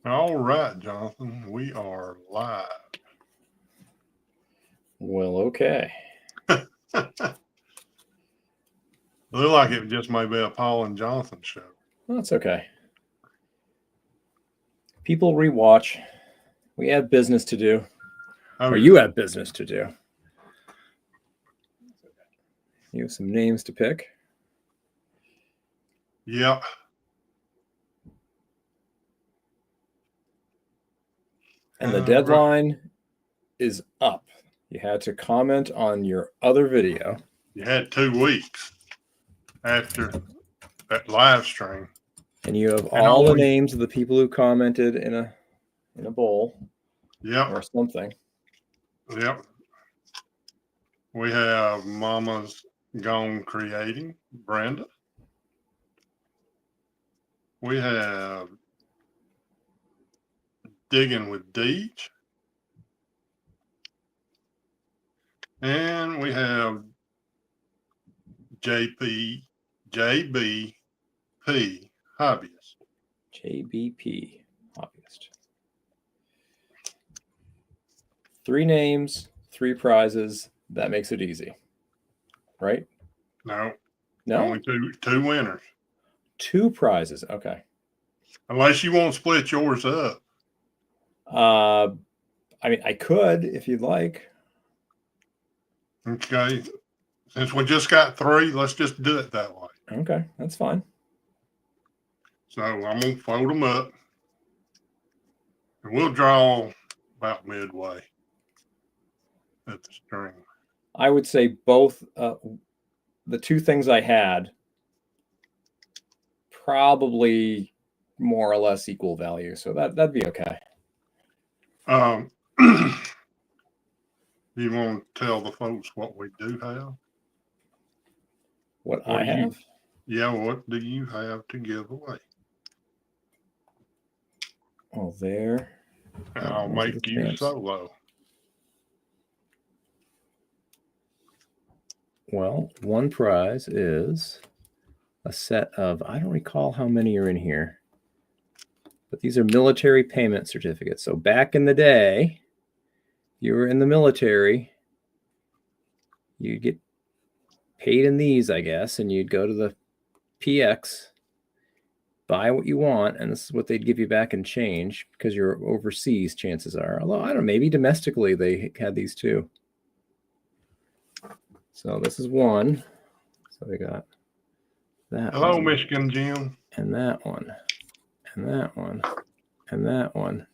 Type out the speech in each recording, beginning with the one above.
All right, Jonathan, we are live. Well, okay. Look like it just may be a Paul and Jonathan show. Well, that's okay. People rewatch. We have business to do. Oh, Or yeah. you have business to do. You have some names to pick. Yep. And the Right. deadline is up. You had to comment on your other video. You had 2 weeks after that live stream. And you have And all the only- names of the people who commented in a bowl Yep. or something. Yep. We have Mama's Gone Creating, Brenda. We have Digging with Deej. And we have JBP Hobbyist. JBP Hobbyist. 3 names, 3 prizes. That makes it easy. Right? No. No? Only two winners. 2 prizes. Okay. Unless you want to split yours up. I mean, I could if you'd like. Okay. Since we just got 3, let's just do it that way. Okay, that's fine. So I'm going to fold them up. And we'll draw about midway at the string. I would say both the 2 things I had probably more or less equal value. So that'd be okay. You want to tell the folks what we do have? What I have? Yeah, what do you have to give away? Oh, there. And I'll make you solo. Well, one prize is a set of, I don't recall how many are in here, but these are military payment certificates. So back in the day, you were in the military, you'd get paid in these, I guess, and you'd go to the PX, buy what you want, and this is what they'd give you back in change because you're overseas, chances are. Although, I don't know, maybe domestically they had these too. So this is one. So we got that. Hello, one, Michigan Jim. and that one, and that one, and that one,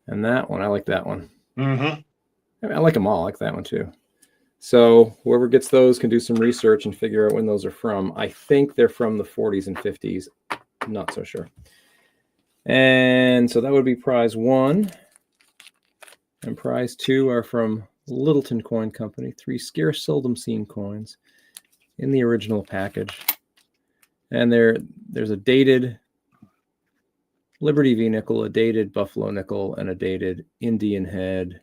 and that one. I like that one. Mm-hmm. I mean, I like them all. I like that one too. So whoever gets those can do some research and figure out when those are from. I think they're from the 40s and 50s. I'm not so sure. And so that would be prize 1. And prize 2 are from Littleton Coin Company. 3 scarce, seldom seen coins in the original package. And there's a dated Liberty V nickel, a dated Buffalo nickel, and a dated Indian head.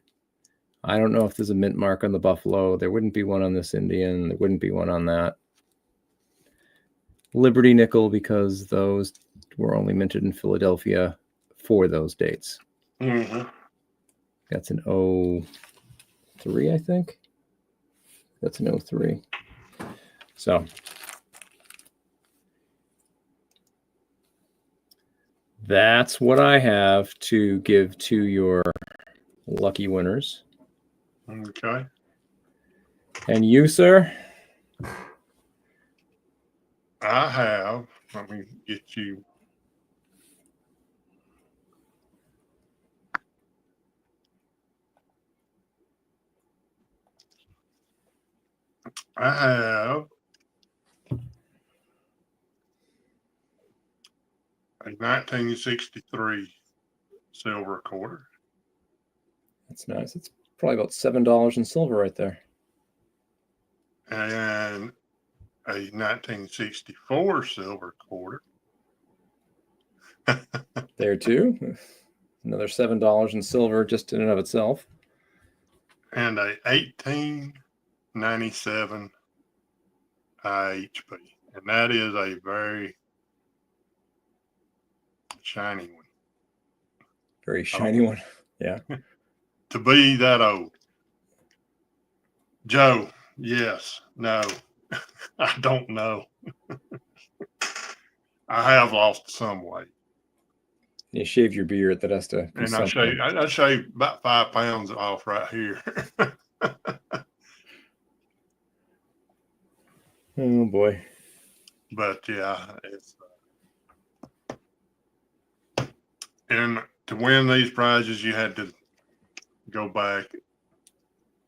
I don't know if there's a mint mark on the Buffalo. There wouldn't be one on this Indian. There wouldn't be one on that. Liberty nickel, because those were only minted in Philadelphia for those dates. Mm-hmm. That's an 03, I think. That's an 03. So that's what I have to give to your lucky winners. Okay. And you, sir? I have. Let me get you. I have a 1963 silver quarter. That's nice. It's probably about $7 in silver right there. And a 1964 silver quarter. There too. Another $7 in silver just in and of itself. And a 1897 IHP. And that is a very shiny one. Very shiny one. Yeah. To be that old. Joe, yes, no, I don't know. I have lost some weight. You shave your beard. That has to be And something. I shaved about 5 pounds off right here. Oh boy. But yeah, it's and to win these prizes, you had to go back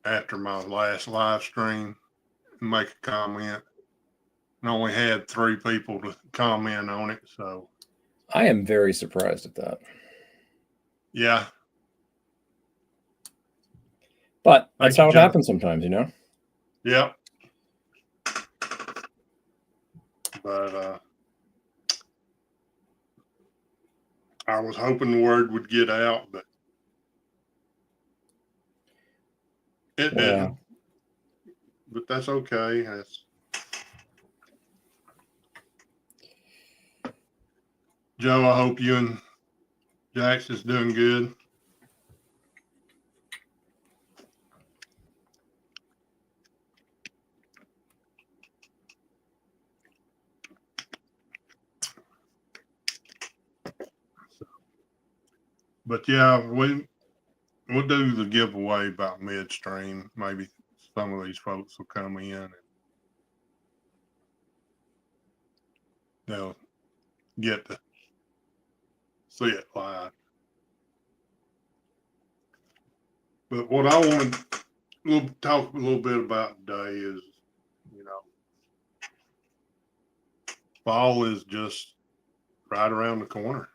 after my last live stream and make a comment. And only had 3 people to comment on it. So I am very surprised at that. yeah. But that's Thank how you, it Joe. happens sometimes, you know? Yep. But I was hoping the word would get out, but it Well, didn't. But that's okay. That's Joe, I hope you and Jax is doing good. But yeah, we'll do the giveaway about midstream. Maybe some of these folks will come in and they'll get to see it live. But what I want to talk a little bit about today is, you know, fall is just right around the corner.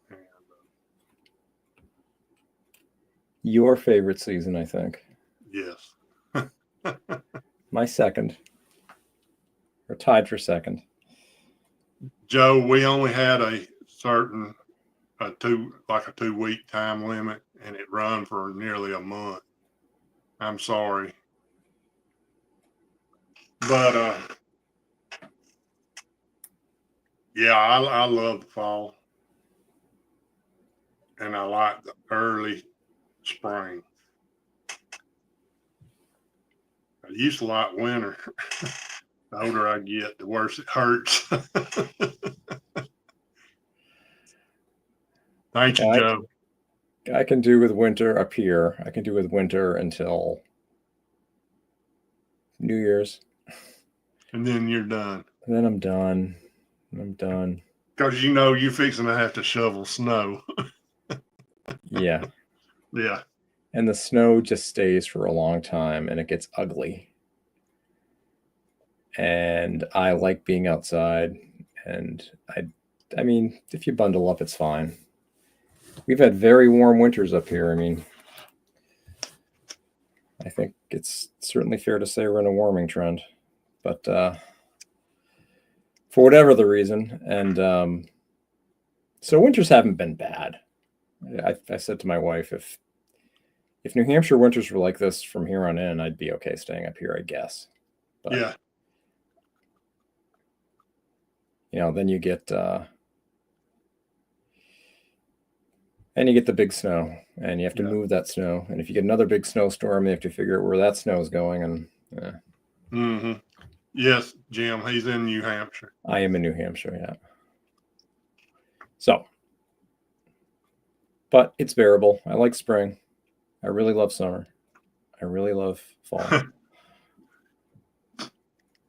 And, your favorite season, I think. yes. My second. Or tied for second. Joe, we only had a certain a 2-week time limit, and it run for nearly a month. I'm sorry, but yeah, I love the fall, and I like the early spring. I used to like winter. The older I get, the worse it hurts. Thank you, Joe. I can do with winter up here. I can do with winter until New Year's. And then you're done. And then I'm done. I'm done. Because you know you're fixing to have to shovel snow. Yeah. Yeah. And the snow just stays for a long time and it gets ugly. And I like being outside. And I mean, if you bundle up, it's fine. We've had very warm winters up here. I mean, I think it's certainly fair to say we're in a warming trend. But for whatever the reason, and so winters haven't been bad. I said to my wife, if New Hampshire winters were like this from here on in, I'd be okay staying up here, I guess. But, yeah. You know, then you get and you get the big snow, and you have to move that snow. And if you get another big snowstorm, you have to figure out where that snow is going. And Mm-hmm. Yes, Jim, he's in New Hampshire. I am in New Hampshire, yeah. So, but it's bearable. I like spring. I really love summer. I really love fall.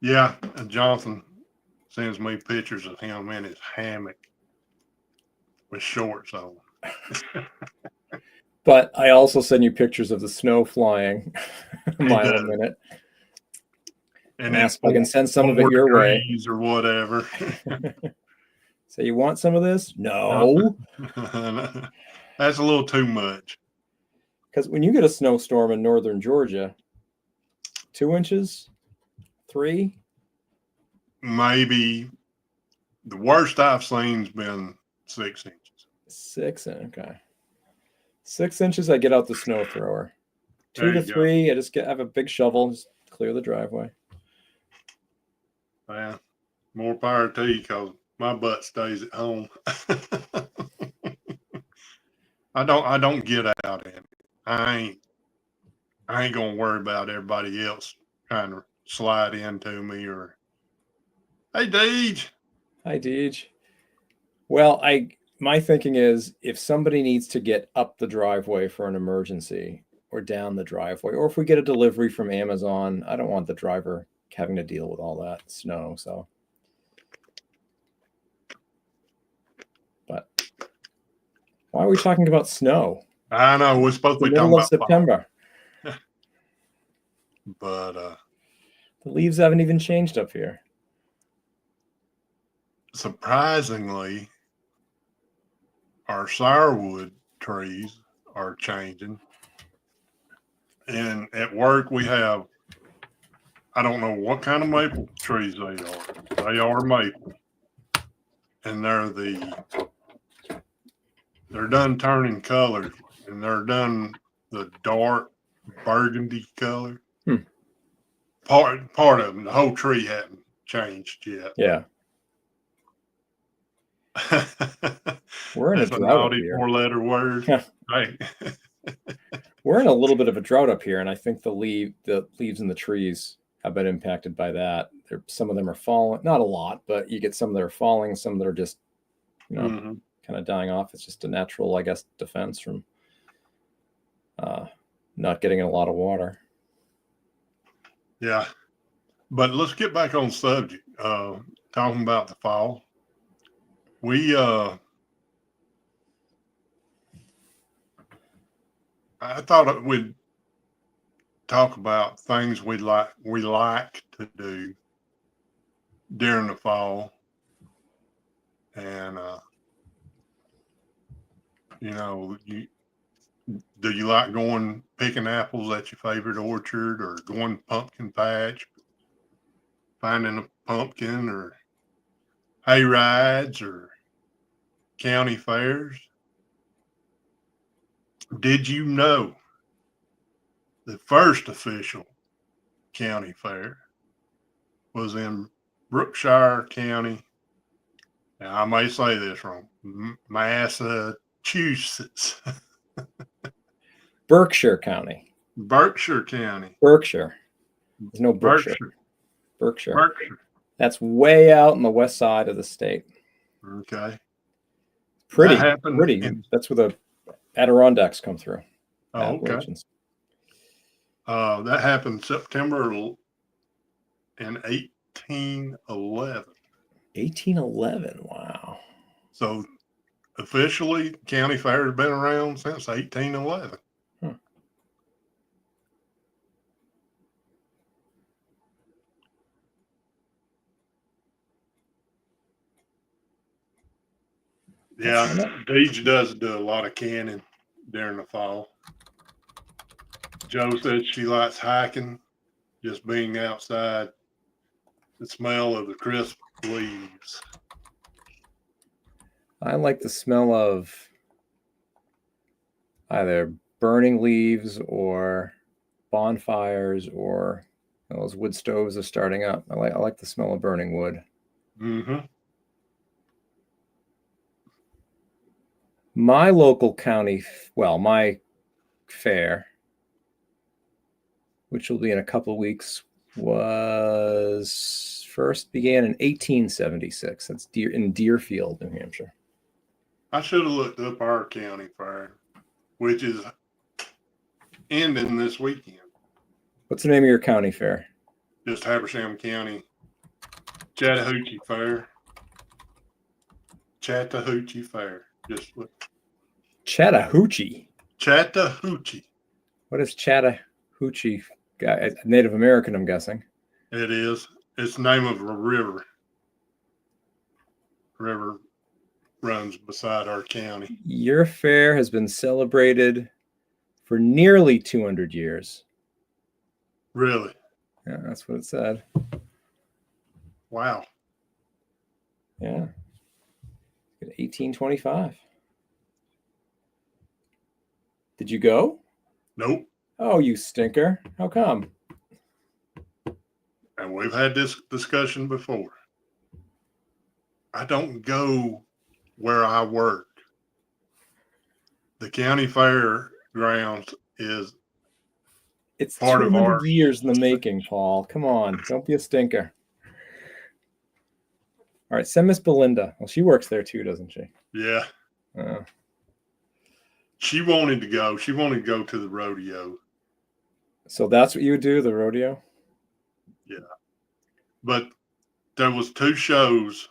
Yeah, and Jonathan sends me pictures of him in his hammock with shorts on. But I also send you pictures of the snow flying a mile a minute. And ask if I can send some of it your way. Or whatever. So you want some of this? No. That's a little too much. Because when you get a snowstorm in northern Georgia, 2 inches, 3? Maybe the worst I've seen has been 6 inches. 6, okay. 6 inches, I get out the snow thrower. 2 to 3, I have a big shovel, just clear the driveway. Yeah, more power to you, because My butt stays at home. I don't get out in it. I ain't gonna worry about everybody else trying to slide into me or, hey Deej. Hi, Deej. Well, my thinking is if somebody needs to get up the driveway for an emergency or down the driveway, or if we get a delivery from Amazon, I don't want the driver having to deal with all that snow. So, but why are we talking about snow? I know we're supposed The to be talking middle of about fall, September. but The leaves haven't even changed up here. surprisingly, our sourwood trees are changing. And at work, we have, I don't know what kind of maple trees they are. They are maple. And they're done turning colors and they're done the dark burgundy color. Part of them, the whole tree hadn't changed yet. Yeah. We're in a That's a drought up naughty here. 4-letter word. Hey. We're in a little bit of a drought up here, and I think the leaves in the trees have been impacted by that. Some of them are falling, not a lot, but you get some that are falling, some that are just, kind of dying off. It's just a natural, I guess, defense from not getting a lot of water. Yeah. But let's get back on subject. Talking about the fall. I thought we'd talk about things we like to do during the fall. And do you like going picking apples at your favorite orchard, or going pumpkin patch, finding a pumpkin, or hay rides, or county fairs? Did you know the first official county fair was in Brookshire County? Now, I may say this wrong. Massachusetts. Berkshire County. Berkshire County. Berkshire. There's no Berkshire. Berkshire. Berkshire. That's way out on the west side of the state. Okay. Pretty. That happened pretty. That's where the Adirondacks come through. Oh, okay. That happened September in 1811. 1811. Wow. So officially, county fair has been around since 1811. Yeah, Deej does do a lot of canning during the fall. Joe said she likes hiking, just being outside, the smell of the crisp leaves. I like the smell of either burning leaves or bonfires, or those wood stoves are starting up. I like the smell of burning wood. Mm-hmm. My local county, my fair, which will be in a couple of weeks, began in 1876. That's in Deerfield, New Hampshire. I should have looked up our county fair, which is ending this weekend. What's the name of your county fair? Just Habersham County Chattahoochee Fair. Chattahoochee Fair. Just look. Chattahoochee. Chattahoochee. What is Chattahoochee? Native American, I'm guessing. It is. It's the name of a river. River runs beside our county. Your fair has been celebrated for nearly 200 years. Really? Yeah, that's what it said. Wow. Yeah. 1825. Did you go? Nope. Oh, you stinker. How come? And we've had this discussion before. I don't go where I work. The county fairgrounds is It's part of 200 our. years in the making, Paul. Come on, don't be a stinker. All right, send Miss Belinda. Well, she works there too, doesn't she? Yeah, Uh, she wanted to go. She wanted to go to the rodeo. so that's what you would do, the rodeo? Yeah, but there was 2 shows,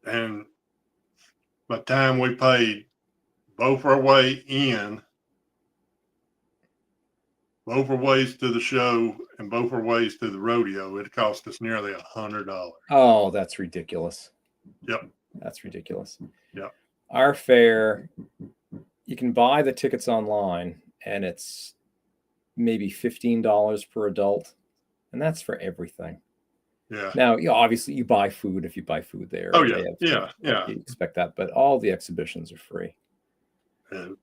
and by the time we paid both our way in, both our ways to the show, and both our ways to the rodeo, it cost us nearly $100. Oh, that's ridiculous. Yep. That's ridiculous. Yep. Our fair, you can buy the tickets online, and it's maybe $15 per adult, and that's for everything. Yeah. Now, obviously, you buy food if you buy food there. Oh, They yeah. have- Yeah. You expect that, but all the exhibitions are free. And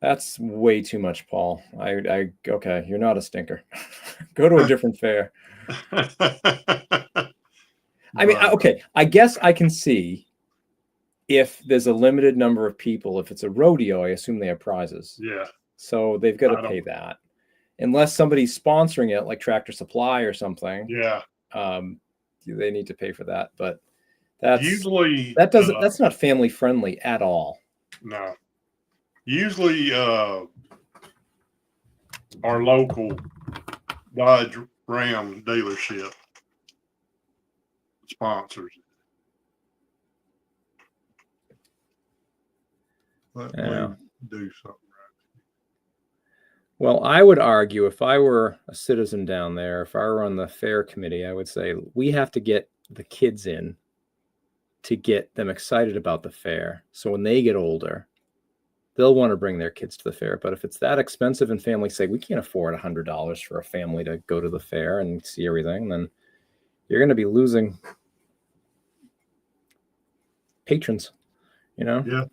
That's way too much, Paul. Okay, you're not a stinker. Go to a different fair. I mean, okay, I guess I can see if there's a limited number of people. If it's a rodeo, I assume they have prizes. Yeah. So they've got I to don't- pay that. Unless somebody's sponsoring it, like Tractor Supply or something, Yeah. they need to pay for that. But that's Usually that's not family friendly at all. no. Usually our local Dodge Ram dealership sponsors it. Let Yeah. me do something. Well, I would argue if I were a citizen down there, if I were on the fair committee, I would say we have to get the kids in to get them excited about the fair. So when they get older, they'll want to bring their kids to the fair. But if it's that expensive and families say we can't afford $100 for a family to go to the fair and see everything, then you're going to be losing patrons, Yeah.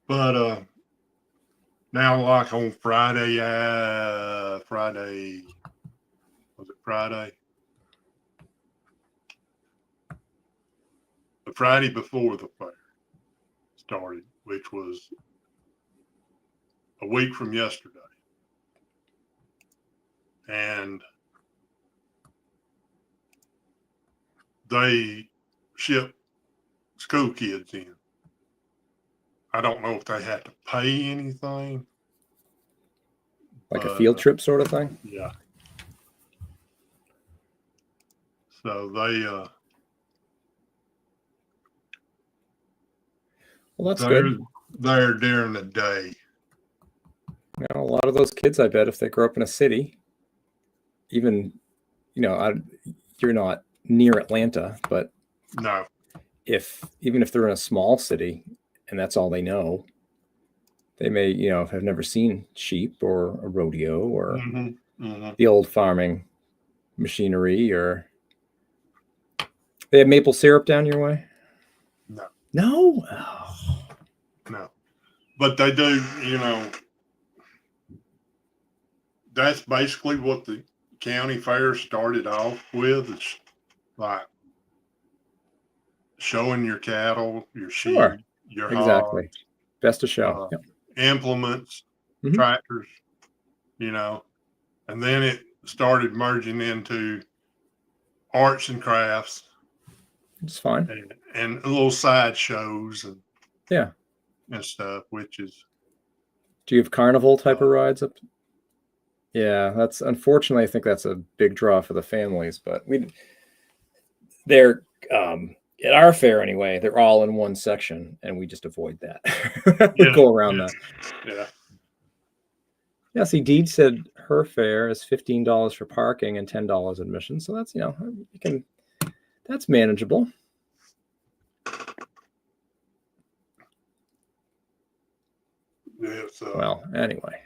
But now, like on Friday, was it Friday? The Friday before the fair started, which was a week from yesterday. And they shipped school kids in. I don't know if they had to pay anything. Like a field trip sort of thing. Yeah. So they Well, that's they're good. there during the day. A lot of those kids, I bet, if they grow up in a city, even, you're not near Atlanta, but No. even if they're in a small city and that's all they know, they may, have never seen sheep or a rodeo or the old farming machinery, or they have maple syrup down your way. No. Oh. No. But they do, that's basically what the county fair started off with. It's like showing your cattle, your sheep, Sure. your Exactly. hogs, Best to show. Yep. implements, Mhm. tractors, and then it started merging into arts and crafts It's fine. and little side shows and Yeah. and stuff, which is Do you have carnival type of rides up? Yeah, that's unfortunately, I think that's a big draw for the families, but they're at our fair anyway, they're all in one section and we just avoid that. We go around that. Yeah. Yeah, see, Deed said her fare is $15 for parking and $10 admission. So that's, that's manageable. Yeah. So, Well, anyway.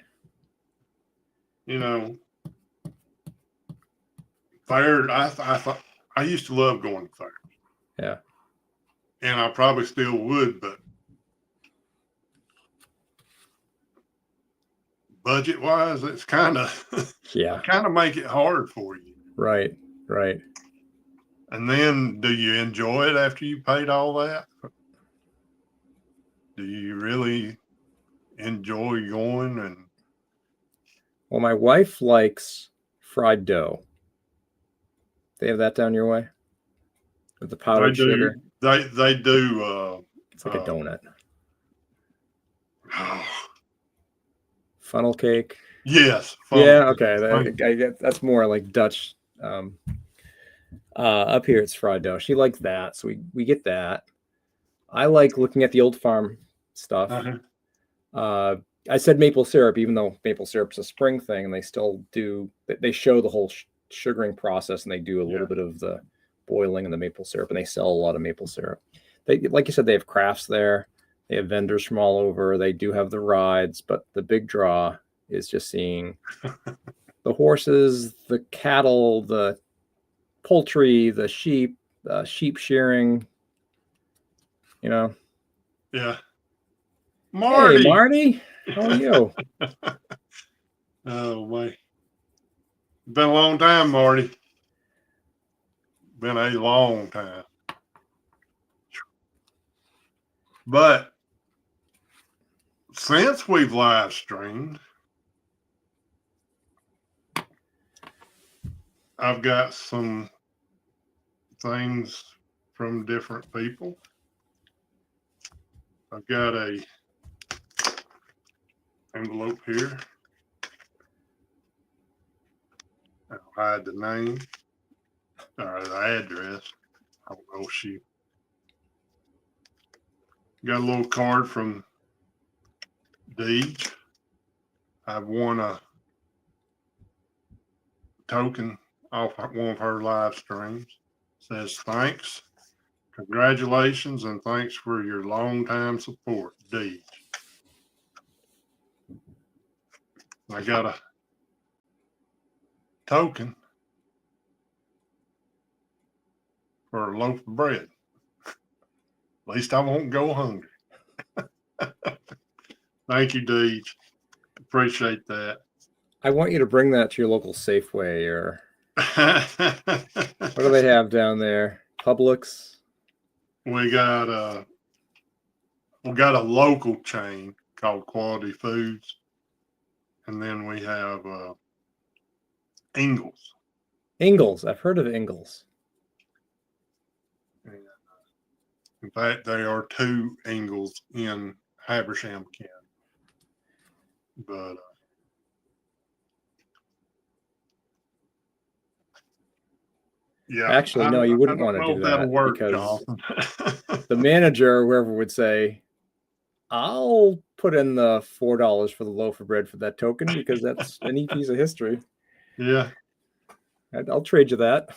Fair. I used to love going to fairs. Yeah. And I probably still would, but budget wise, it's kind of Yeah. kind of make it hard for you. Right. And then, do you enjoy it after you paid all that? Do you really enjoy going? And Well, my wife likes fried dough. They have that down your way with the they powdered do, sugar. they do. It's like a donut. Oh, Funnel cake. yes. Yeah, Cake. okay. I get that's more like Dutch. Up here it's fried dough. She likes that, so we get that. I like looking at the Old Farm stuff. I said maple syrup, even though maple syrup's a spring thing, and they still do. They show the whole sugaring process, and they do a little bit of the boiling and the maple syrup, and they sell a lot of maple syrup. They, like you said, they have crafts there. They have vendors from all over. They do have the rides, but the big draw is just seeing the horses, the cattle, the poultry, the sheep shearing. You know. Yeah. Marty. Hey, Marty. How are you? Oh, my. Been a long time, Marty. Been a long time. But since we've live streamed, I've got some things from different people. I've got a envelope here. I'll hide the name or the address. I don't know. She got a little card from Deej. I've won a token off one of her live streams. Says thanks, congratulations, and thanks for your long time support, Deej. I got a token for a loaf of bread. At least I won't go hungry. Thank you, Deej. Appreciate that. I want you to bring that to your local Safeway or what do they have down there? Publix? We got a local chain called Quality Foods, and then we have Ingles. Ingles. I've heard of Ingles. In fact, there are two Ingles in Habersham County. But yeah, actually, no, you wouldn't want to do that because the manager or whoever would say, I'll put in the $4 for the loaf of bread for that token because that's a neat piece of history. Yeah. I'll trade you that.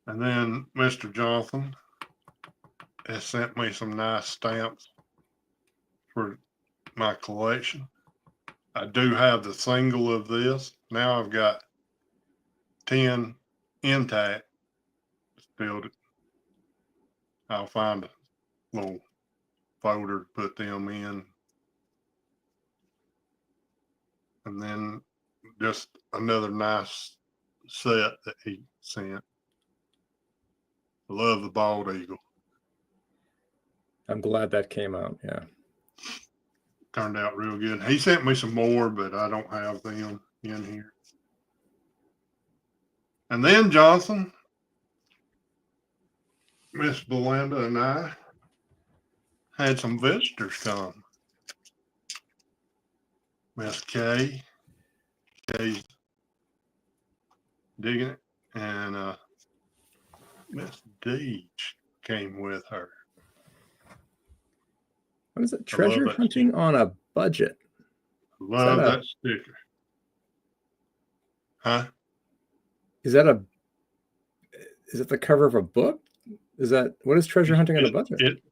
And then Mr. Jonathan has sent me some nice stamps for my collection. I do have the single of this. Now I've got 10 intact. Still, I'll find a little folder to put them in. And then just another nice set that he sent. I love the bald eagle. I'm glad that came out. Yeah. Turned out real good. He sent me some more, but I don't have them in here. And then Johnson, Miss Belinda and I had some visitors come. Miss Kay's digging it, and Miss Deej came with her. What is it? Treasure hunting sticker. On a budget. Love that sticker. Huh? Is it the cover of a book? What is treasure hunting on a budget?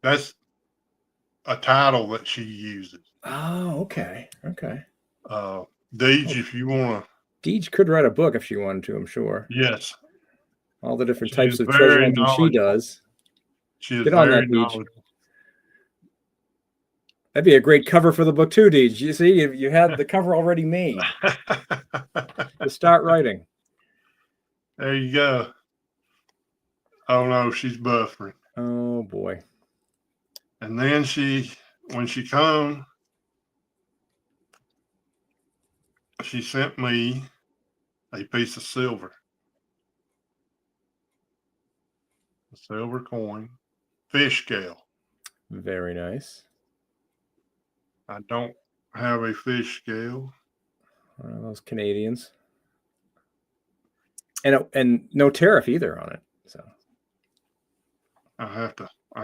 That's a title that she uses. Oh, okay. Okay. Deej, if you want to. Deej could write a book if she wanted to, I'm sure. Yes. All the different types of treasure hunting she does. She is very knowledgeable. That'd be a great cover for the book too, Deej. You see, you had the cover already made. To start writing. There you go. Oh no, she's buffering. Oh boy. And then when she come, she sent me a piece of silver, a silver coin, fish scale. Very nice. I don't have a fish scale. One of those Canadians. And no tariff either on it. So I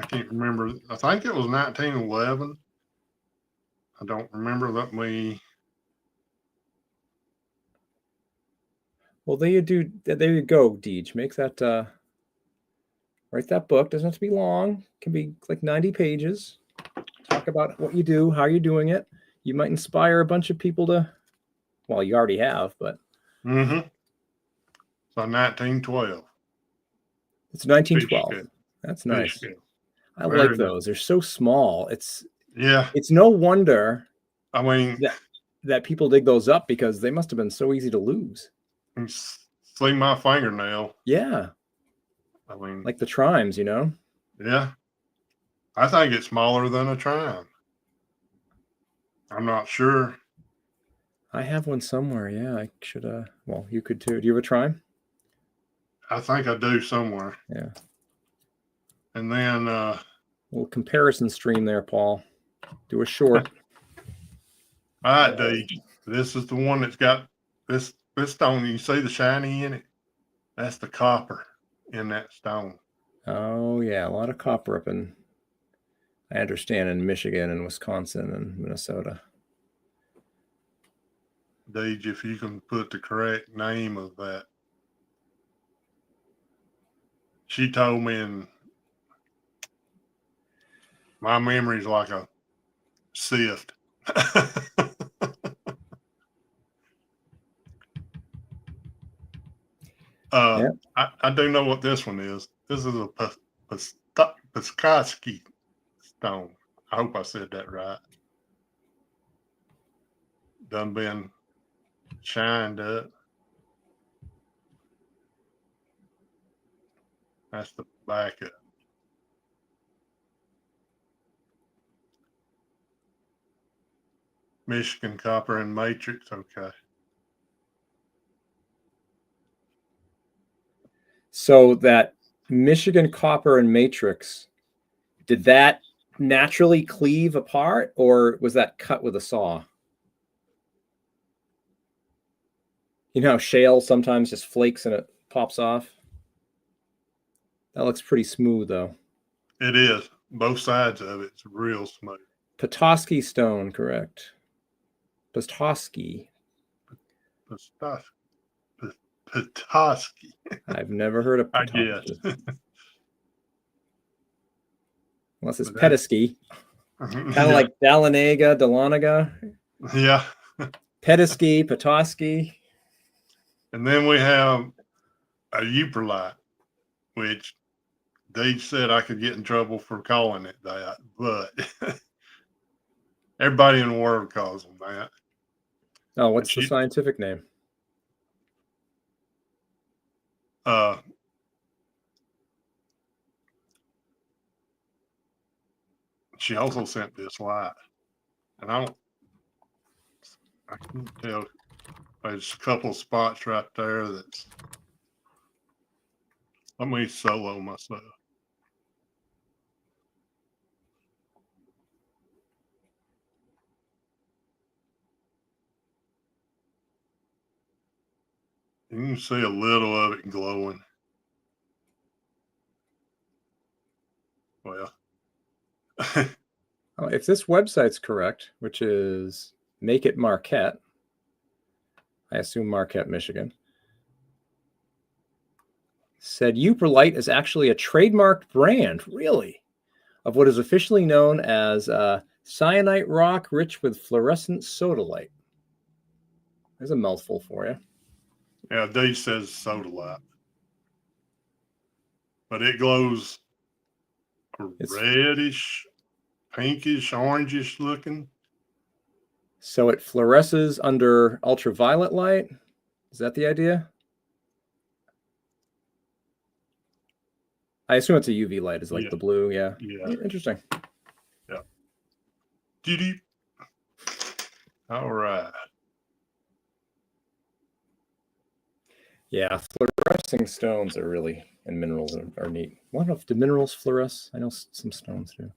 can't remember. I think it was 1911. I don't remember. Let me. well, there you go, Deej. Make that write that book. Doesn't have to be long. It can be like 90 pages. Talk about what you do, how you're doing it. You might inspire a bunch of people to, well, you already have, but Mm-hmm. So 1912. it's Fish 1912. scale. That's Fish nice. scale. I Very like nice. those. They're so small. Yeah. It's no wonder I mean, that people dig those up because they must have been so easy to lose. you see my fingernail. Yeah, I mean, like the trimes, you know. yeah. I think it's smaller than a trine. I'm not sure. I have one somewhere. Yeah, I should. Well, you could too. Do you have a trime? I think I do somewhere. Yeah. And then Little comparison stream there, Paul. Do a short. all right, Dave. This is the one that's got this stone. You see the shiny in it? That's the copper in that stone. Oh yeah, a lot of copper up in, I understand, in Michigan and Wisconsin and Minnesota. Deej, if you can put the correct name of that. She told me, and my memory's like a sift. Yeah. I do know what this one is. This is a Peskoski stone. I hope I said that right. Done been shined up. That's the back of it. Michigan copper and matrix. Okay. So that Michigan copper and matrix, did that naturally cleave apart, or was that cut with a saw? You know how shale sometimes just flakes and it pops off? That looks pretty smooth, though. It is. Both sides of it's real smooth. Petoskey stone, correct. Petoskey. Petoskey. I've never heard of I Petoskey. guess. Unless it's But that's- Petoskey. Kind of Yeah. like Dahlonega. Yeah. Petoskey, Petoskey. And then we have a Uperlite, which they said I could get in trouble for calling it that, but everybody in the world calls them that. Oh, what's the scientific name? She also sent this light, and I can't tell. There's a couple of spots right there that's. Let me solo myself. You can see a little of it glowing. Well, Oh, if this website's correct, which is Make It Marquette, I assume Marquette, Michigan, said Uperlite is actually a trademarked brand, really, of what is officially known as cyanite rock rich with fluorescent sodalite. There's a mouthful for you. yeah, Dave says soda light, but it glows reddish, pinkish, orangish looking. So it fluoresces under ultraviolet light. Is that the idea? I assume it's a UV light. Is like Yeah. the blue. Yeah. Yeah. Interesting. Yeah. Dee-dee. All right. Yeah, fluorescing stones are really, and minerals are neat. What if the minerals fluoresce? I know some stones do.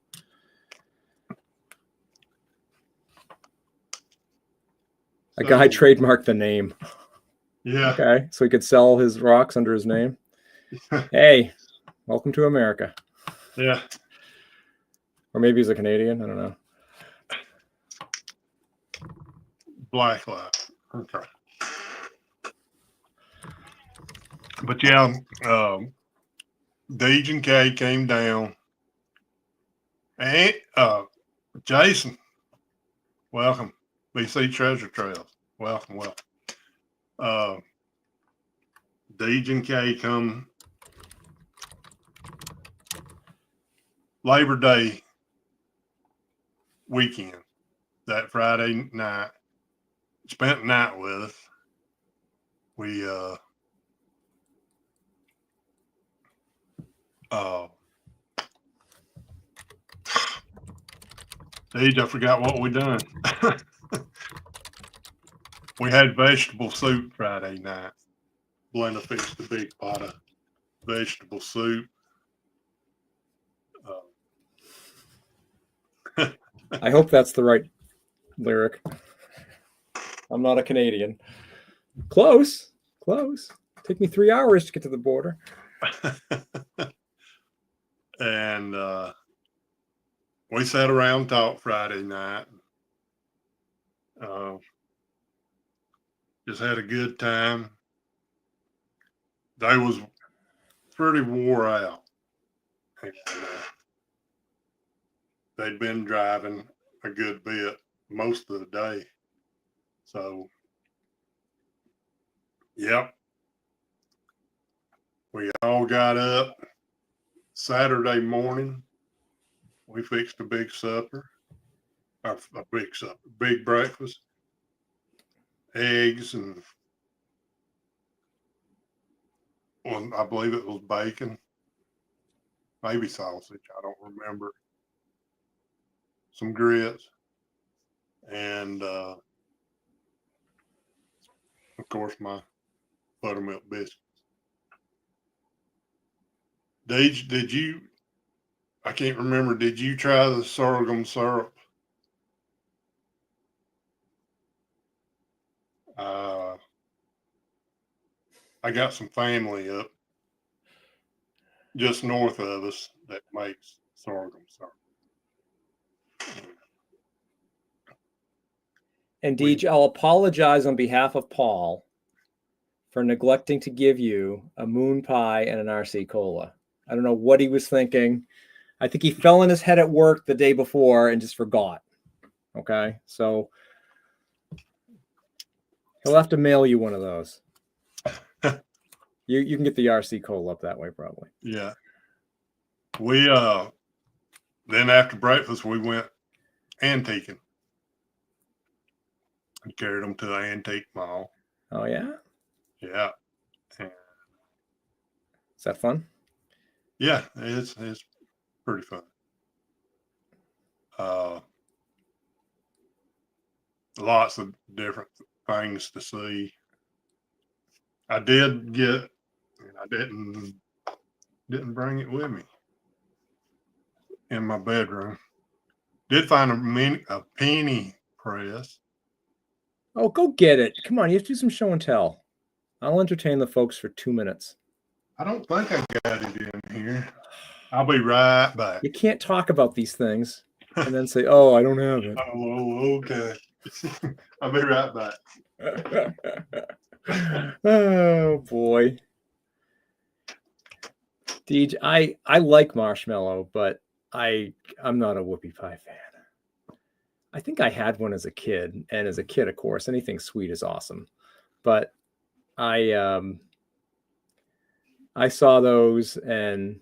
A guy trademarked the name. Yeah. Okay, so he could sell his rocks under his name. Hey, welcome to America. Yeah. Or maybe he's a Canadian. I don't know. Black light. Okay. But yeah, Deej and Kay came down. And Jason, welcome. BC Treasure Trails. Welcome, welcome. Deej and Kay come Labor Day weekend, that Friday night. Spent the night with us. We Deej, I forgot what we done. We had vegetable soup Friday night. Blenda fixed a big pot of vegetable soup. I hope that's the right lyric. I'm not a Canadian. Close. Take me 3 hours to get to the border. And we sat around and talked Friday night. Just had a good time. They was pretty wore out. And, they'd been driving a good bit most of the day. So, yep. We all got up Saturday morning. We fixed a big supper, or a big supper, big breakfast, eggs, and well, I believe it was bacon, maybe sausage. I don't remember. Some grits, and of course my buttermilk biscuits. Did you? I can't remember. Did you try the sorghum syrup? I got some family up just north of us that makes sorghum syrup. And Deej, I'll apologize on behalf of Paul for neglecting to give you a moon pie and an RC cola. I don't know what he was thinking. I think he fell in his head at work the day before and just forgot. Okay, so he'll have to mail you one of those. You can get the RC cola up that way probably. Yeah. We then after breakfast we went antiquing and carried them to the antique mall. Oh yeah? Yeah. And is that fun? Yeah, it's pretty fun. Lots of different things to see. I did get, and I didn't bring it with me in my bedroom. Did find a penny press. Oh, go get it. Come on, you have to do some show and tell. I'll entertain the folks for 2 minutes. I don't think I got it in here. I'll be right back. You can't talk about these things and then say, oh, I don't have it. Oh, okay. I'll be right back. Oh, boy. Deej, I like marshmallow, but I'm not a whoopie pie fan. I think I had one as a kid, and as a kid, of course, anything sweet is awesome. But I saw those, and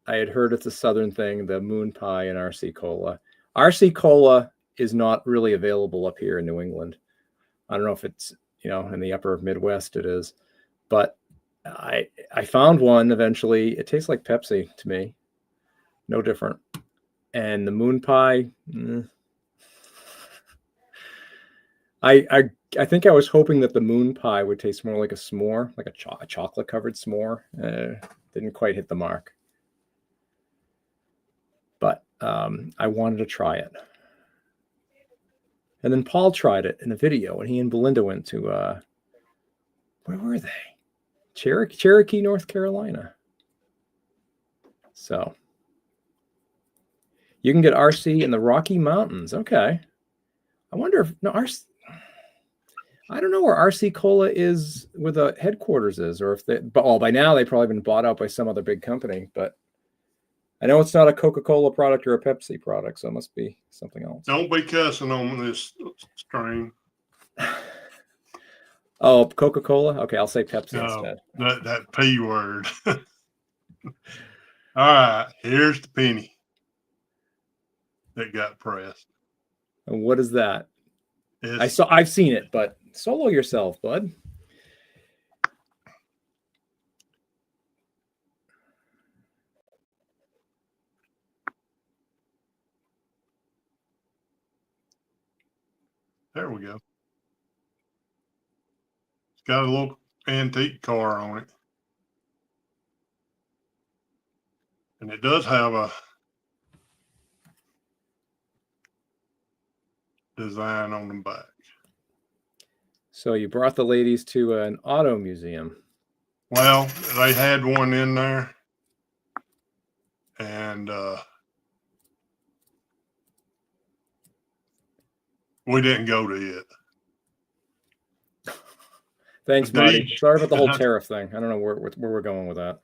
I had heard it's a Southern thing, the moon pie and RC cola. RC cola is not really available up here in New England. I don't know if it's, in the upper Midwest it is, but I found one eventually. It tastes like Pepsi to me, no different. And the moon pie, I think I was hoping that the moon pie would taste more like a s'more, like a chocolate covered s'more. Didn't quite hit the mark, but I wanted to try it. And then Paul tried it in a video, and he and Belinda went to where were they? Cherokee, North Carolina. So you can get RC in the Rocky Mountains. Okay. I wonder if no RC. I don't know where RC Cola is, where the headquarters is, or if they. But by now they've probably been bought out by some other big company. But I know it's not a Coca-Cola product or a Pepsi product, so it must be something else. Don't be cussing on this strain. Oh, Coca-Cola. Okay, I'll say Pepsi instead. That P word. All right, here's the penny that got pressed. And what is that? I've seen it, but solo yourself, bud. There we go. It's got a little antique car on it. And it does have a design on the back. So you brought the ladies to an auto museum. Well, they had one in there. And we didn't go to it. Thanks, Marty. Sorry about the whole tariff thing. I don't know where we're going with that.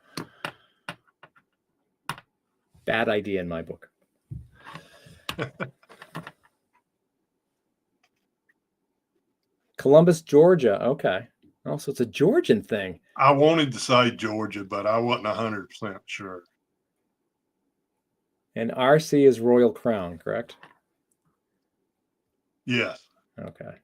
Bad idea in my book. Columbus, Georgia. Okay. Oh, so it's a Georgian thing. I wanted to say Georgia, but I wasn't 100% sure. And RC is Royal Crown, correct? Yes. Okay.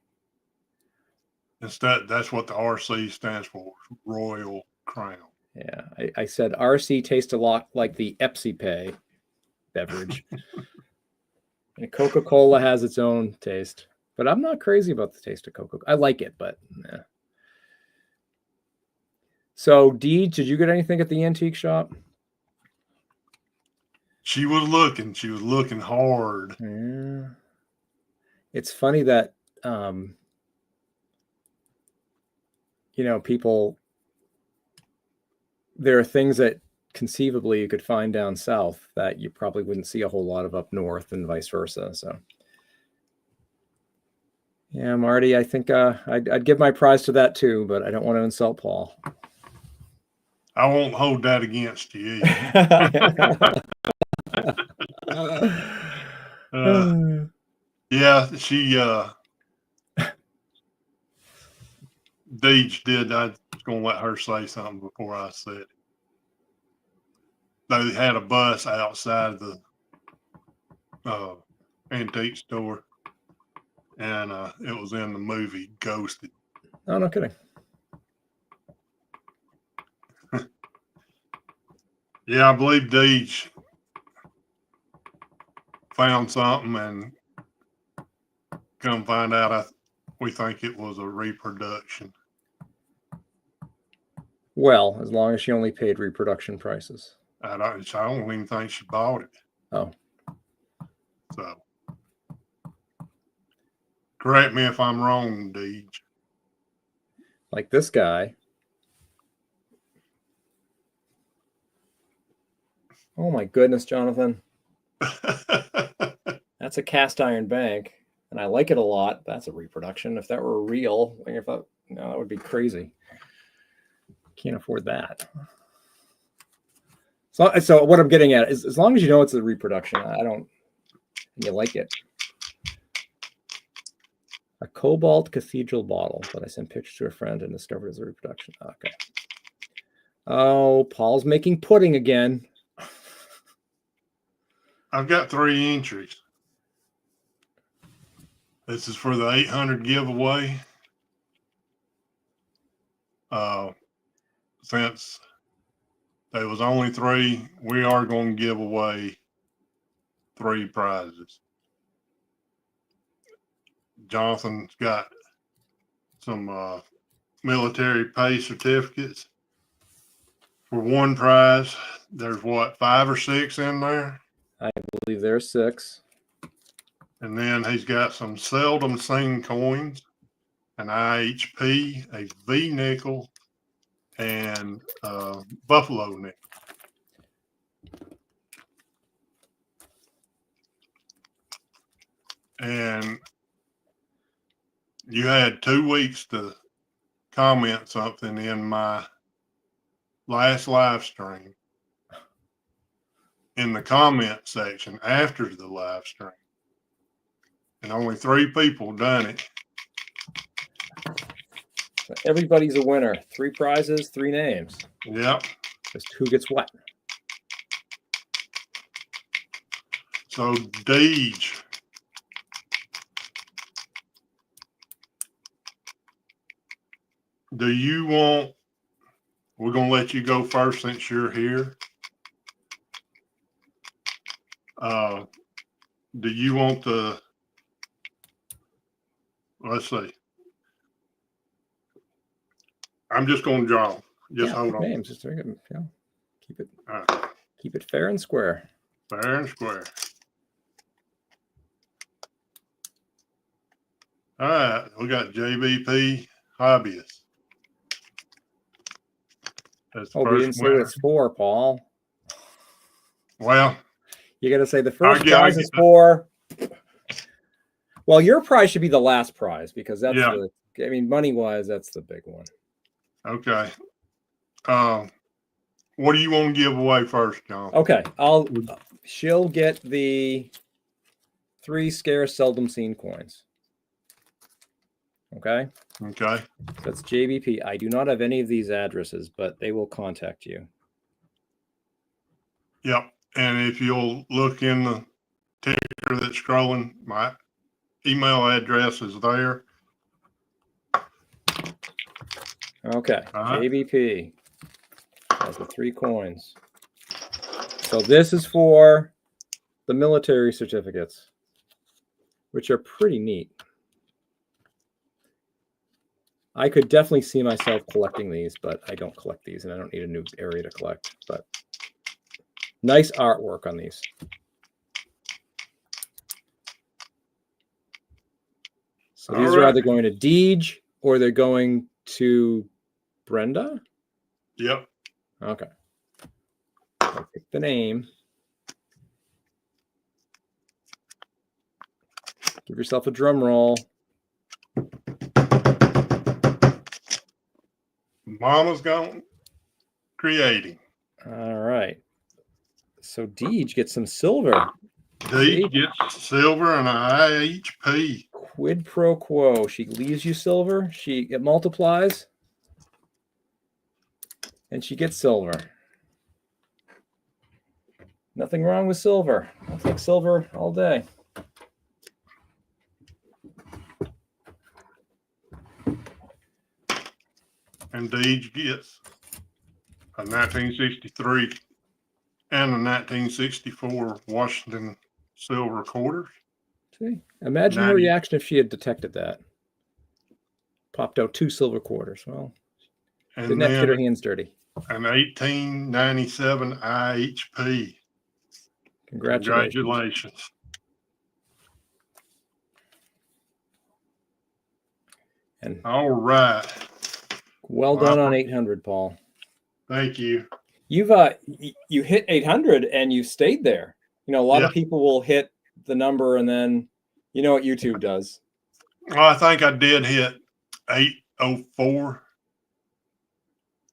Instead, that's what the RC stands for, Royal Crown. Yeah, I said RC tastes a lot like the EpsiPay beverage. And Coca-Cola has its own taste, but I'm not crazy about the taste of Coca-Cola. I like it, but nah. So, Dee, did you get anything at the antique shop? She was looking. She was looking hard. Yeah. It's funny that, people, there are things that conceivably you could find down south that you probably wouldn't see a whole lot of up north and vice versa. So, yeah, Marty, I think I'd give my prize to that too, but I don't want to insult Paul. I won't hold that against you. Yeah, she Deej did. I was going to let her say something before I said it. They had a bus outside the antique store, and it was in the movie Ghosted. Oh, no kidding. Yeah, I believe Deej found something, and come find out, we think it was a reproduction. Well, as long as she only paid reproduction prices. I don't even think she bought it. Oh. So, correct me if I'm wrong, Deej. Like this guy. Oh my goodness, Jonathan. That's a cast iron bank, and I like it a lot. That's a reproduction. If that were real, that would be crazy. Can't afford that. So what I'm getting at is, as long as you know it's a reproduction, and you like it. A Cobalt Cathedral bottle that I sent pictures to a friend and discovered as a reproduction. Okay. Oh, Paul's making pudding again. I've got 3 entries. This is for the 800 giveaway. since there was only 3, we are going to give away 3 prizes. Jonathan's got some military pay certificates for 1 prize. There's what, 5 or 6 in there? I believe there's 6. And then he's got some seldom seen coins, an IHP, a V nickel, and Buffalo nickel. And you had 2 weeks to comment something in my last live stream in the comment section after the live stream. And only 3 people done it. So everybody's a winner. 3 prizes, 3 names. Yep. Just who gets what. So Deej, do you want, we're going to let you go first since you're here. Do you want to, let's see. I'm just going to draw. Just hold on. Names. Just very good. Yeah. All right. Keep it fair and square. Fair and square. All right. We got JBP Hobbyist. That's the Oh, we first didn't say winner. what it's for, Paul. Well, You got to say the first I prize get is for. Well, your prize should be the last prize because that's Yeah. I mean, money wise, that's the big one. okay. What do you want to give away first, John? Okay, she'll get the 3 scarce, seldom seen coins. Okay, Okay. that's JBP. I do not have any of these addresses, but they will contact you. Yep. And if you'll look in the ticker that's scrolling, my email address is there. Okay, Uh-huh. JBP has the 3 coins. So this is for the military certificates, which are pretty neat. I could definitely see myself collecting these, but I don't collect these, and I don't need a new area to collect. But nice artwork on these. So these are either going to Deej or they're going to Brenda. Yep. Okay. I'll pick the name. Give yourself a drum roll. Mama's gone creating. All right. So Deej gets some silver. Deej gets silver and an IHP. Quid pro quo. She leaves you silver. It multiplies. And she gets silver. Nothing wrong with silver. I'll take silver all day. And Deej gets a 1963 and a 1964 Washington silver quarters. See? Imagine her reaction if she had detected that. Popped out 2 silver quarters. Well, didn't have to get her hands dirty. An 1897 IHP. Congratulations. And all right. Well done on 800, Paul. Thank you. You hit 800 and you stayed there. You know, a lot of people will hit the number and then you know what YouTube does. Well, I think I did hit 804.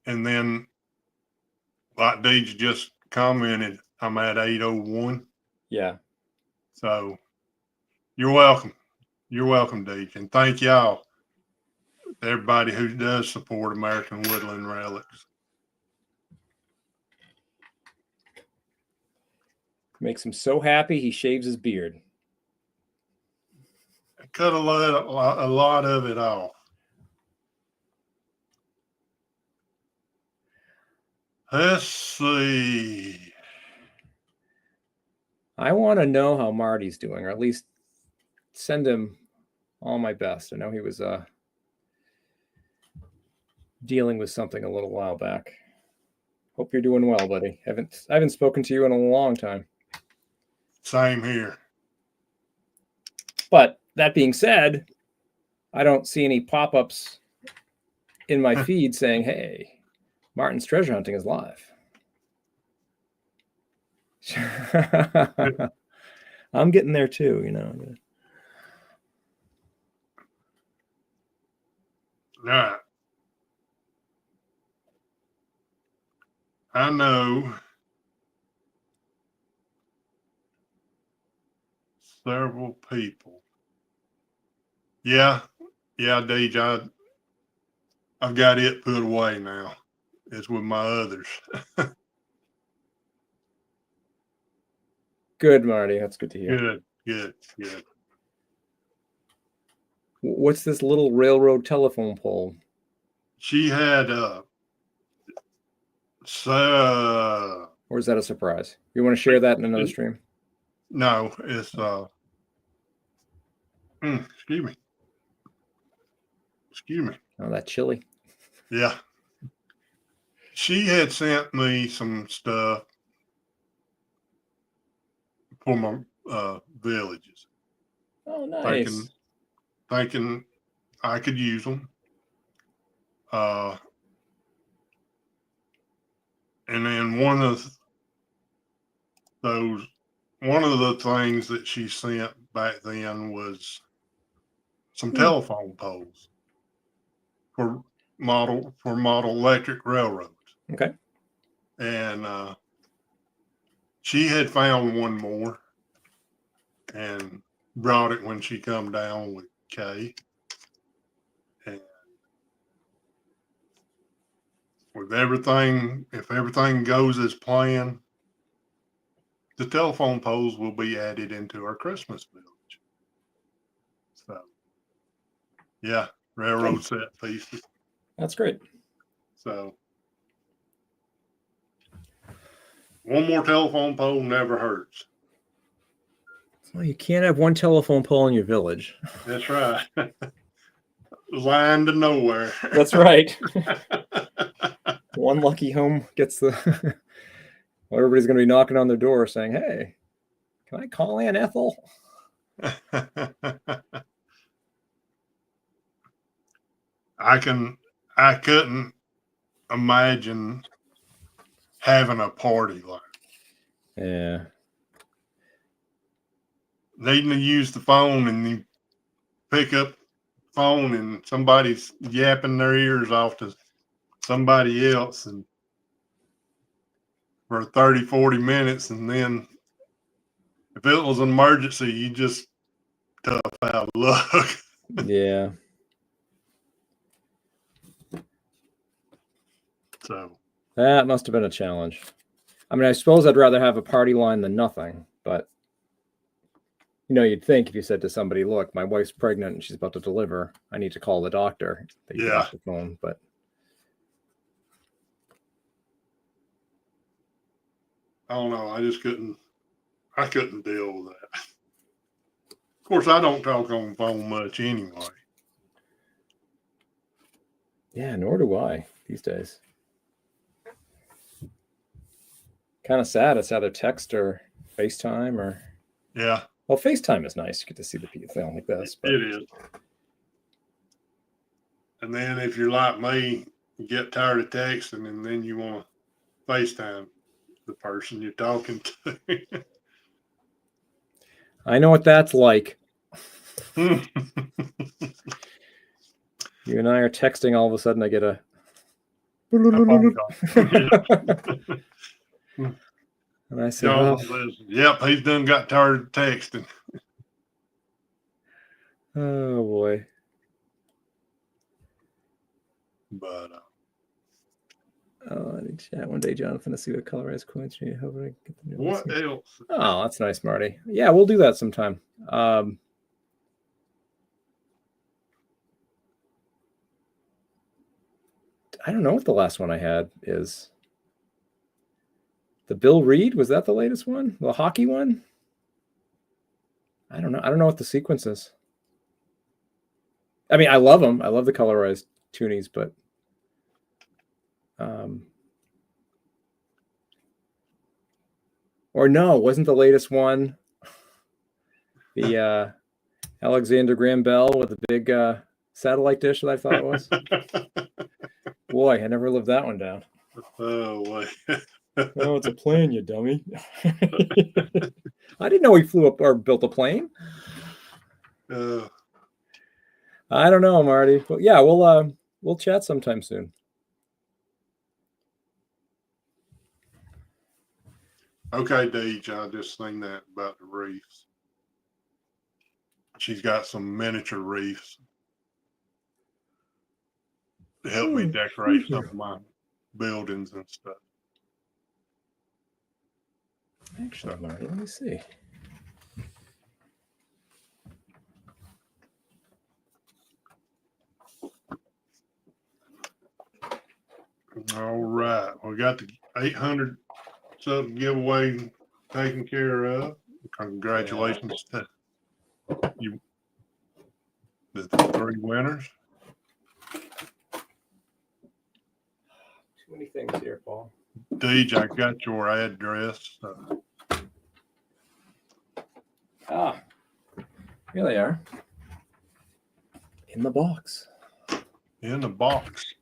And then like Deej just commented, I'm at 801. Yeah. So you're welcome. You're welcome, Deej. And thank y'all, everybody who does support American Woodland Relics. Makes him so happy he shaves his beard. I cut a lot of it off. Let's see. I want to know how Marty's doing, or at least send him all my best. I know he was dealing with something a little while back. Hope you're doing well, buddy. I haven't spoken to you in a long time. Same here. But that being said, I don't see any pop-ups in my feed saying, "Hey, Martin's treasure hunting is live." I'm getting there too, you know. Right. I know several people. Yeah, Deej, I've got it put away now. It's with my others. Good, Marty. That's good to hear. Good. What's this little railroad telephone pole? She had Or is that a surprise? You want to share that in another stream? no, it's excuse me. Oh, that chili. Yeah. She had sent me some stuff for my villages. Oh, nice. Thinking I could use them. And then one of the things that she sent back then was some telephone poles for model electric railroads. Okay. And she had found one more and brought it when she come down with Kay. And with everything, if everything goes as planned, the telephone poles will be added into our Christmas village. So, yeah, railroad set pieces. That's great. So, one more telephone pole never hurts. Well, you can't have one telephone pole in your village. That's right. Line to nowhere. That's right. One lucky home gets the. Everybody's going to be knocking on their door saying, "Hey, can I call Aunt Ethel?" I couldn't imagine having a party like Yeah. needing to use the phone and you pick up the phone and somebody's yapping their ears off to somebody else and for 30, 40 minutes. And then if it was an emergency, you just tough out of luck. Yeah. So That must have been a challenge. I mean, I suppose I'd rather have a party line than nothing, but you know, you'd think if you said to somebody, "Look, my wife's pregnant and she's about to deliver. I need to call the doctor." They get off the phone, but I don't know. I couldn't deal with that. Of course, I don't talk on the phone much anyway. yeah, nor do I these days. Kind of sad. It's either text or FaceTime or. Yeah. Well, FaceTime is nice. You get to see the people like this. But... It is. And then if you're like me, you get tired of texting and then you want to FaceTime the person you're talking to. I know what that's like. You and I are texting, all of a sudden I get a phone call. And I say, "Yep, he's done got tired of texting." Oh boy. But I need to chat one day, Jonathan, to see what colorized coins you have. I get the what else? Oh, that's nice, Marty. Yeah, we'll do that sometime. I don't know what the last one I had is. The Bill Reed, was that the latest one? The hockey one? I don't know. I don't know what the sequence is. I mean, I love them. I love the colorized toonies, but or no, wasn't the latest one the Alexander Graham Bell with the big satellite dish that I thought it was? Boy, I never lived that one down. Oh, boy. Oh, it's a plane, you dummy. I didn't know he flew up or built a plane. I don't know, Marty. But yeah, we'll chat sometime soon. Okay, Deej, I just seen that about the reefs. She's got some miniature reefs to help me decorate some of my buildings and stuff. Actually, Marty, let me see. All right. We got the 800 sub giveaway taken care of. Congratulations to you, the 3 winners. Too many things here, Paul. Deej, I got your address. Here they are. In the box. In the box.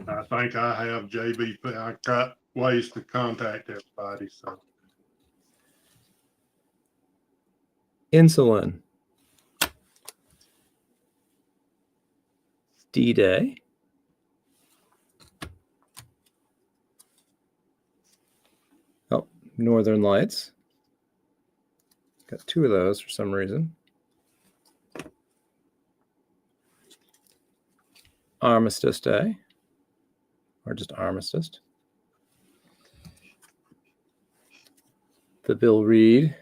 I think I have JB. I got ways to contact everybody. So Insulin. D-Day. Oh, Northern Lights. Got 2 of those for some reason. Armistice Day. Or just Armistice. The Bill Reed.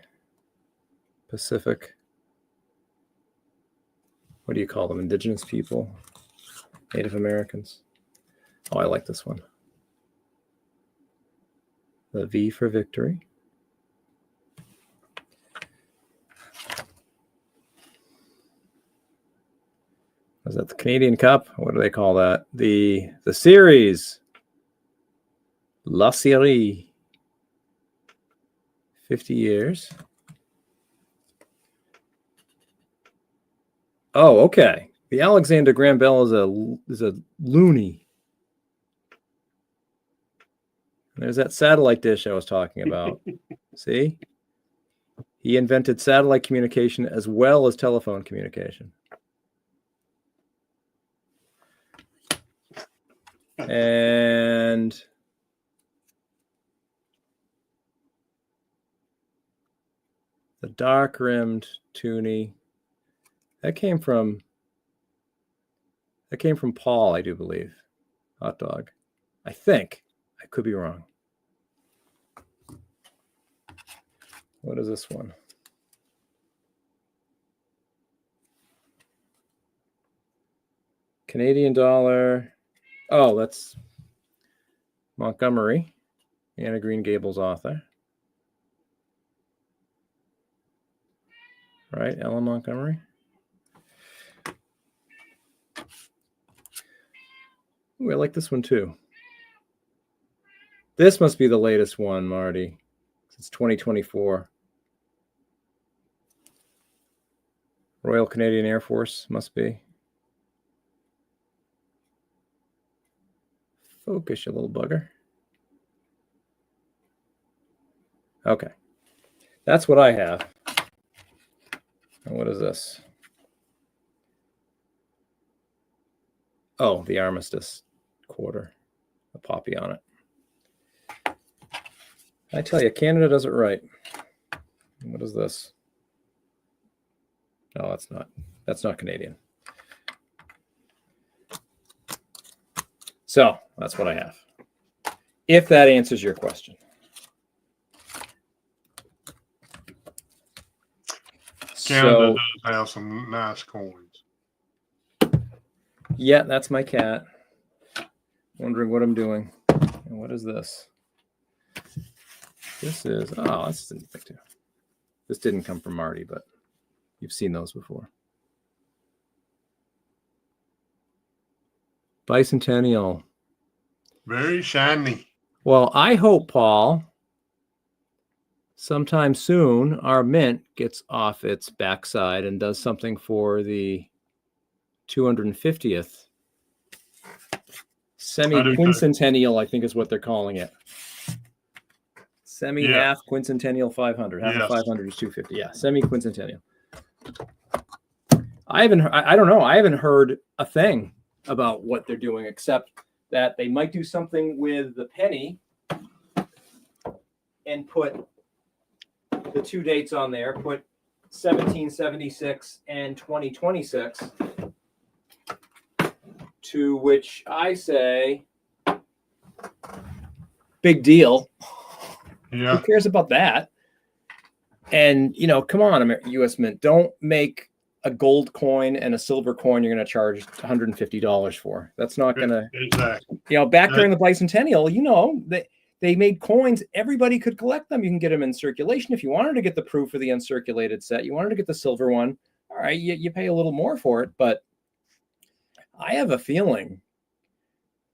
Pacific. What do you call them? Indigenous people? Native Americans. Oh, I like this one. The V for Victory. Was that the Canadian Cup? What do they call that? The series. La Série. 50 years. Oh, okay. The Alexander Graham Bell is a loony. There's that satellite dish I was talking about. See? He invented satellite communication as well as telephone communication. And the dark rimmed toonie. That came from Paul, I do believe. Hot dog. I think. I could be wrong. What is this one? Canadian dollar. Oh, that's Montgomery, Anna Green Gables author. Right, Ellen Montgomery. Ooh, I like this one too. This must be the latest one, Marty. It's 2024. Royal Canadian Air Force must be. Focus, you little bugger. Okay. That's what I have. And what is this? Oh, the Armistice quarter. A poppy on it. I tell you, Canada does it right. What is this? No, that's not Canadian. So that's what I have. If that answers your question. Canada does have some nice coins. Yeah, that's my cat. wondering what I'm doing. And what is this? This is, oh, this is a neat thing too. This didn't come from Marty, but you've seen those before. Bicentennial. Very shiny. Well, I hope, Paul, sometime soon our mint gets off its backside and does something for the 250th semi-quincentennial, I think is what they're calling it. Semi-half quincentennial 500. Half of 500 is 250. Yeah, semi-quincentennial. I don't know. I haven't heard a thing about what they're doing except that they might do something with the penny and put the two dates on there, put 1776 and 2026, to which I say, big deal. Yeah. Who cares about that? And, you know, come on, U.S. Mint, don't make a gold coin and a silver coin you're going to charge $150 for. That's not going to, exactly. You know, back during the bicentennial, you know, they made coins. Everybody could collect them. You can get them in circulation. If you wanted to get the proof of the uncirculated set, you wanted to get the silver one. All right, you pay a little more for it. But I have a feeling,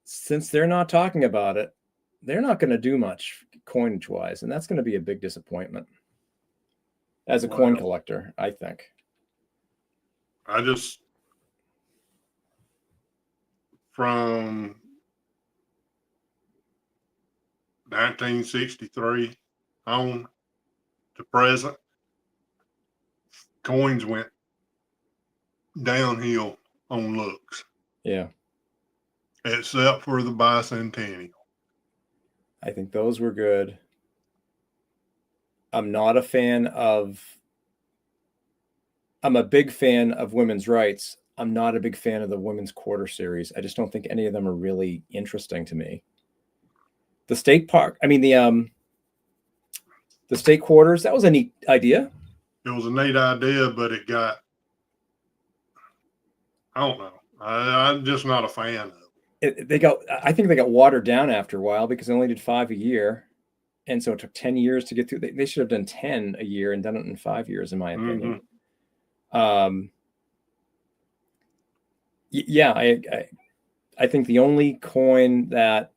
since they're not talking about it, they're not going to do much coinage-wise, and that's going to be a big disappointment as a coin collector, I think. From 1963 on to present, coins went downhill on looks. Yeah. Except for the bicentennial. I think those were good. I'm a big fan of women's rights. I'm not a big fan of the women's quarter series. I just don't think any of them are really interesting to me. The state park, the state quarters, that was a neat idea. It was a neat idea, but it got, I don't know. I'm just not a fan of it. I think they got watered down after a while because they only did 5 a year. And so it took 10 years to get through. They should have done 10 a year and done it in 5 years, in my opinion. Yeah, I think the only coin that,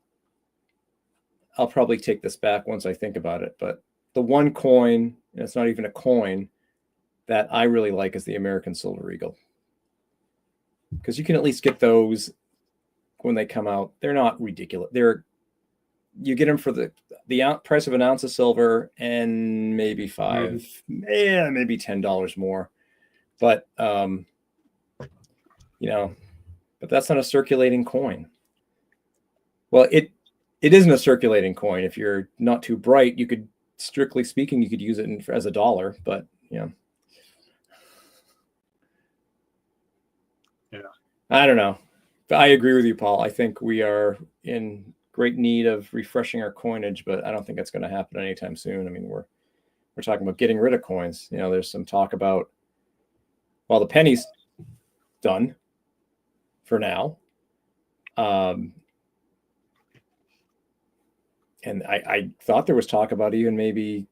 I'll probably take this back once I think about it, but the one coin, and it's not even a coin, that I really like is the American Silver Eagle. Because you can at least get those when they come out. They're not ridiculous. You get them for the price of an ounce of silver and maybe maybe $10 more. But, you know, but that's not a circulating coin. Well, it isn't a circulating coin. If you're not too bright, you could, strictly speaking, you could use it as a dollar, but yeah. I don't know. I agree with you, Paul. I think we are in great need of refreshing our coinage, but I don't think that's going to happen anytime soon. I mean, we're talking about getting rid of coins. You know, there's some talk about, well, the penny's done for now. And I thought there was talk about even maybe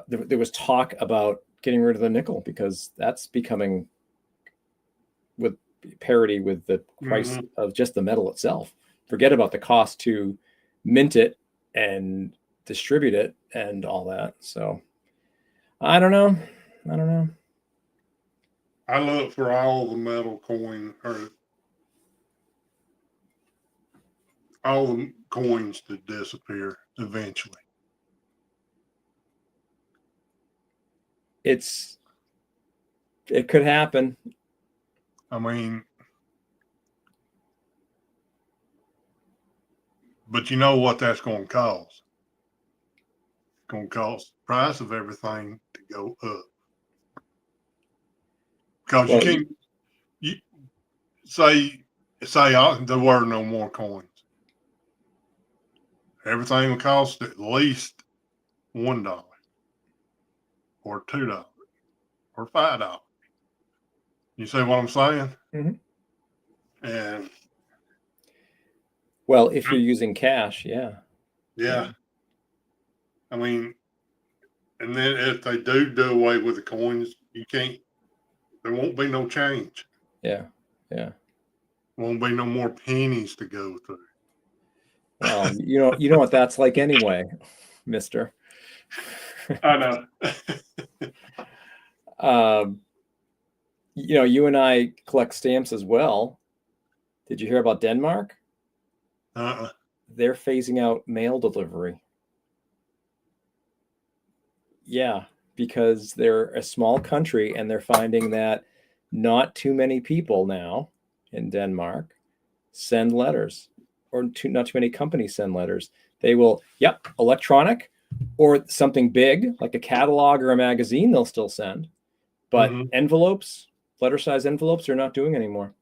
there was talk about getting rid of the nickel, because that's becoming with parity with the price of just the metal itself. Forget about the cost to mint it and distribute it and all that. So I don't know. I look for all the metal coin, or all the coins to disappear eventually. It could happen. I mean, but you know what that's going to cost? It's going to cost the price of everything to go up. Because you can't, say there were no more coins. Everything would cost at least $1 or $2 or $5. You see what I'm saying? Mm-hmm. And Well, if you're using cash, yeah. Yeah. I mean, and then if they do away with the coins, there won't be no change. Yeah. Yeah. Won't be no more pennies to go through. Well, you know what that's like anyway, mister. I know. You and I collect stamps as well. Did you hear about Denmark? They're phasing out mail delivery. Yeah, because they're a small country and they're finding that not too many people now in Denmark send letters, or not too many companies send letters. They will, electronic or something big like a catalog or a magazine, they'll still send. But envelopes, letter-size envelopes, they're not doing anymore.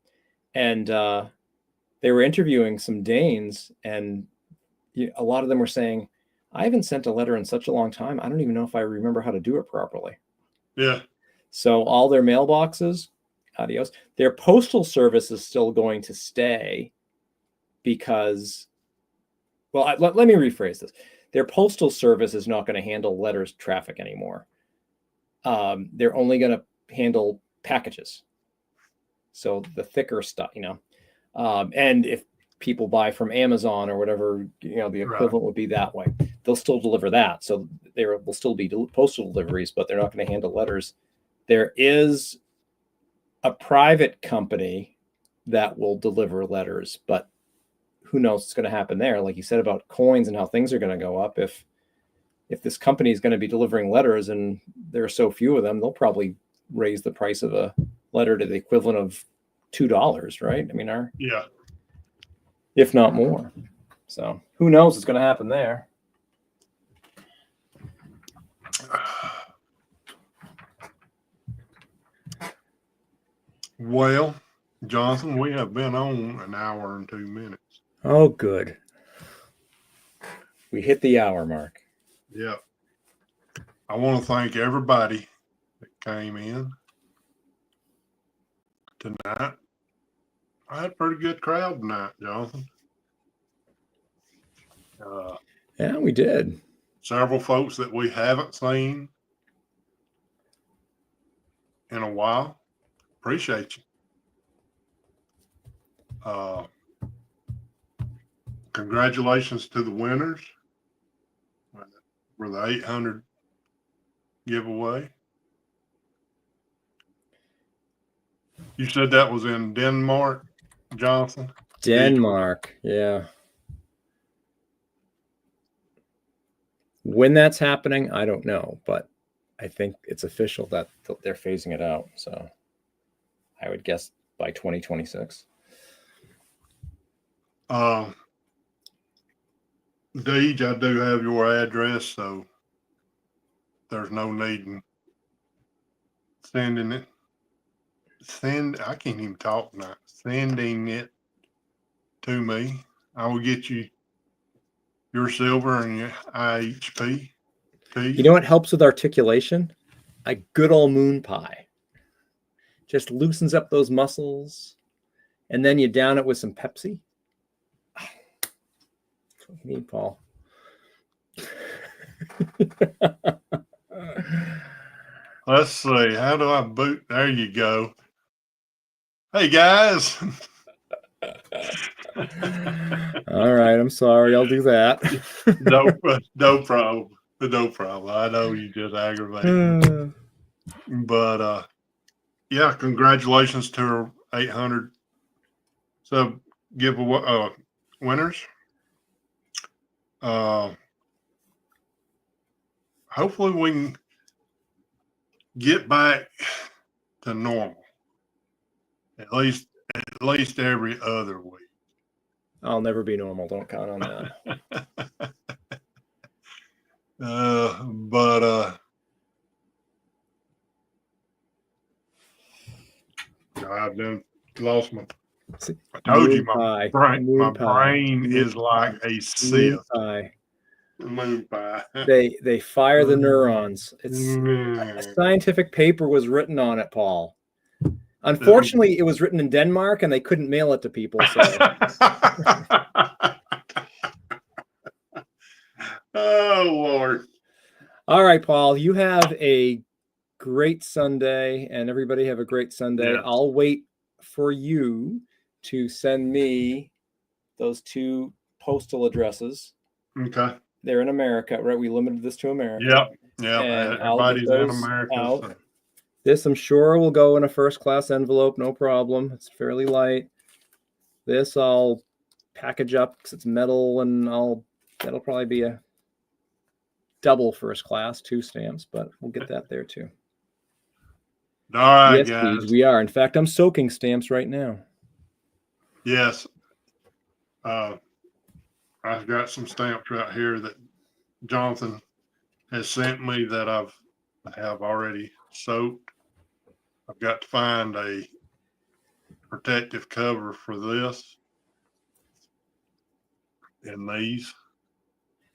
And they were interviewing some Danes, and a lot of them were saying, I haven't sent a letter in such a long time. I don't even know if I remember how to do it properly. Yeah. So all their mailboxes, adios. Their postal service is still going to stay because, well, let me rephrase this. Their postal service is not going to handle letters traffic anymore. They're only going to handle packages. So the thicker stuff, and if people buy from Amazon or whatever, the equivalent would be that way. They'll still deliver that. So there will still be postal deliveries, but they're not going to handle letters. There is a private company that will deliver letters, but who knows what's going to happen there? Like you said about coins and how things are going to go up. If this company is going to be delivering letters and there are so few of them, they'll probably raise the price of a letter to the equivalent of $2, right? I mean, yeah, if not more. So who knows what's going to happen there? Well, Jonathan, we have been on an hour and 2 minutes. Oh, good. We hit the hour mark. Yeah. I want to thank everybody that came in tonight. I had a pretty good crowd tonight, Jonathan. Yeah, we did. Several folks that we haven't seen in a while. Appreciate you. Congratulations to the winners for the 800 giveaway. You said that was in Denmark, Jonathan? Denmark, yeah. When that's happening, I don't know, but I think it's official that they're phasing it out. So I would guess by 2026. Deej, I do have your address, so there's no need in sending it. I can't even talk now. Sending it to me. I will get you your silver and your IHP. You know what helps with articulation? A good old moon pie. Just loosens up those muscles, and then you down it with some Pepsi. That's what you need, Paul. Let's see. How do I boot? There you go. Hey, guys. All right. I'm sorry. I'll do that. No problem. No problem. I know you just aggravated me. But, yeah, congratulations to our 800 sub giveaway winners. Hopefully we can get back to normal. At least every other week. I'll never be normal. Don't count on that. I've done lost my. I told you my brain is like a sieve. Moon pie. They fire the neurons. It's a scientific paper was written on it, Paul. Unfortunately, it was written in Denmark and they couldn't mail it to people. So Paul. You have a great Sunday, and everybody have a great Sunday. Yes. I'll wait for you to send me those 2 postal addresses. Okay. They're in America, right? We limited this to America. Yep. Yep. And I'll get Everybody's in those America. out. So. This, I'm sure, will go in a first-class envelope, no problem. It's fairly light. This I'll package up because it's metal, and that'll probably be a double first class, 2 stamps, but we'll get that there too. All right, Yes, guys. Paige, we are. In fact, I'm soaking stamps right now. Yes. I've got some stamps right here that Jonathan has sent me that I have already soaked. I've got to find a protective cover for this and these.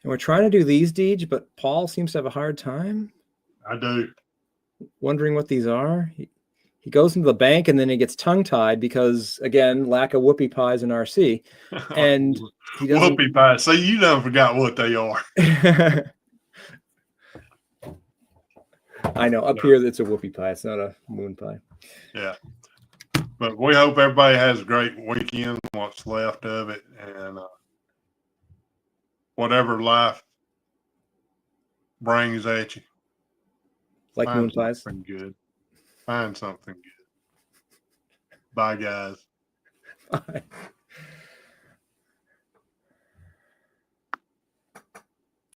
And we're trying to do these, Deej, but Paul seems to have a hard time I do. wondering what these are. He goes into the bank and then he gets tongue-tied because, again, lack of whoopie pies in RC. And he doesn't. Whoopie pie. See, you done forgot what they are. I know. Up here, it's a whoopie pie. It's not a moon pie. Yeah. But we hope everybody has a great weekend, what's left of it, and whatever life brings at you. Like moon pies. Something good. Find something good. Bye, guys. Bye.